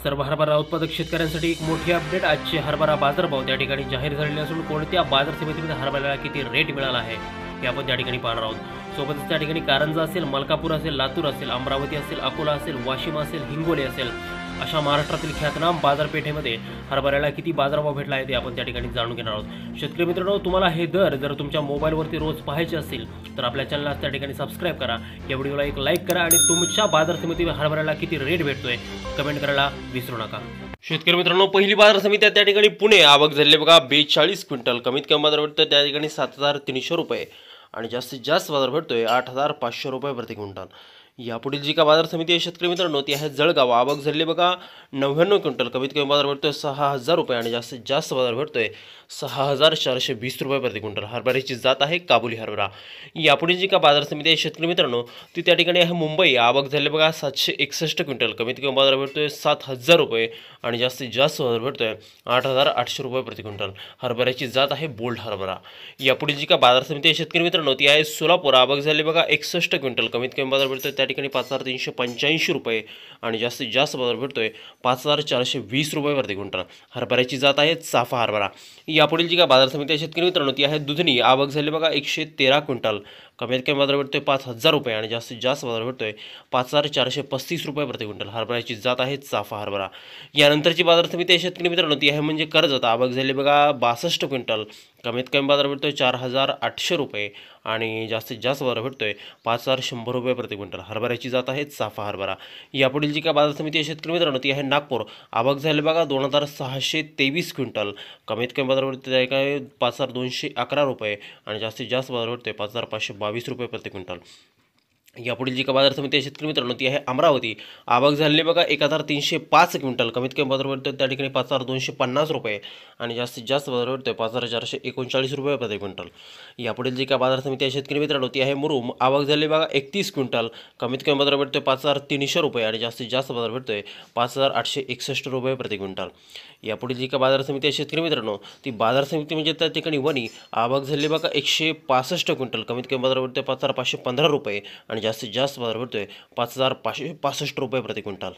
सर्व हरभरा उत्पादक शेतकऱ्यांसाठी एक मोठी अपडेट। आजचे हरभरा बाजारभाव त्या ठिकाणी जाहीर झालेले असून कोणत्या बाजार समितीमध्ये हरभऱ्याला किती रेट मिळाला आहे हे आपण त्या ठिकाणी पाहणार आहोत। सोबतच त्या ठिकाणी कारंजा असेल, मलकापूर असेल, लातूर असेल, अमरावती असेल, अकोला असेल, वाशिम असेल, हिंगोली असेल अशा महाराष्ट्रातील ख्यातनाम बाजारपेठेमध्ये हरभऱ्याला किती बाजारभाव भेटला आहे ते आपण त्या ठिकाणी जाणून घेणार आहोत। शेतकरी मित्रांनो, तुम्हाला हे दर जर तुमच्या मोबाईलवरती रोज पाहायचे असतील तर आपल्या चॅनलला त्या ठिकाणी सबस्क्राइब करा, या व्हिडिओला एक लाईक करा आणि तुमच्या बाजार समितीवर हरभऱ्याला किती रेट भेटतोय कमेंट करायला विसरू नका। शेतकरी मित्रांनो, पहिली बाजार समिती त्या ठिकाणी पुणे, आवक झाले बघा 42 क्विंटल, कमीत कमी बाजार भेटतोय त्या ठिकाणी 7300 रुपये आणि जास्तीत जास्त बाजार भेटतोय 8500 रुपये प्रति क्विंटल। यापुढील जी का बाजार समिती आहे शेतकरी मित्रांनो ती आहे जळगाव, आवक झाली बघा 99 क्विंटल, कमीत कमी बाजार भेटतोय 6000 रुपये आणि जास्तीत जास्त बाजार भेटतोय 6420 रुपये प्रति क्विंटल। हरभऱ्याची जात आहे काबुली हरभरा। यापुढील जी का बाजार समिती आहे शेतकरी मित्रांनो ती त्या ठिकाणी आहे मुंबई, आवक झाली बघा 761 क्विंटल, कमीत कमी बाजार भेटतोय 7000 रुपये आणि जास्तीत जास्त बाजार भेटतोय 8800 रुपये प्रति क्विंटल। हरभऱ्याची जात आहे बोल्ड हरभरा। यापुढील जी का बाजार समिती आहे शेतकरी मित्रांनो ती आहे सोलापूर, आवक झाली बघा 61 क्विंटल, कमीत कमी बाजार भेटतोय त्या ठिकाणी 5385 रुपये आणि जास्तीत जास्त बाजार भेटतोय 5420 रुपये प्रति क्विंटल। हरभऱ्याची जात आहे चाफा हरभरा। यापुढील जी का बाजार समिती आहे शेतकरी मित्रांनो ती आहे दुधनी, आवक झाली बघा 113 क्विंटल, कमीत कमी बाजार भेटतोय 5000 रुपये आणि जास्तीत जास्त बाजार भेटतोय 5435 रुपये प्रति क्विंटल। हरभऱ्याची जात आहे चाफा हरभरा। यानंतरची बाजार समिती आहे शेतकरी मित्रांनो ती आहे म्हणजे कर्जत, आवक झाली बघा 62 क्विंटल, कमीत कमी बाजार भेटतोय 4800 रुपये आणि जास्तीत जास्त बाजार भेटतोय 5100 रुपये प्रति क्विंटल। हरभऱ्याची जात आहे चाफा हरभरा। यापुढील जी का बाजार समिती आहे शेतकरी मित्रांनो ती आहे नागपूर, आवक झाली बघा 2623 क्विंटल, कमीत कमी बाजार भेटतोय काय 5211 रुपये आणि जास्तीत जास्त बाजार भेटतोय 5522 रुपये प्रति क्विंटल। यापुढील जी का बाजार समिती आहे शेतकरी मित्रांनो ती आहे अमरावती, आवक झाली बघा 1305 क्विंटल, कमीत कमी बाजार भेटतोय त्या ठिकाणी 5250 रुपये आणि जास्तीत जास्त बाजार भेटतोय 5439 रुपये प्रति क्विंटल। यापुढील जी का बाजार समिती आहे शेतकरी मित्रांनो ती आहे मुरुम, आवक झाली बघा 31 क्विंटल, कमीत कमी बाजार भेटतोय 5300 रुपये आणि जास्तीत जास्त बाजार भेटतोय 5861 रुपये प्रति क्विंटल। यापुढील जी का बाजार समिती आहे शेतकरी मित्रांनो ती बाजार समिती म्हणजे त्या ठिकाणी वणी, आवक झाली बघा 165 क्विंटल, कमीत कमी बाजार भेटतोय 5515 रुपये आणि जास्तीत जास्त बाजार भेटतोय 5565 रुपये प्रति क्विंटल।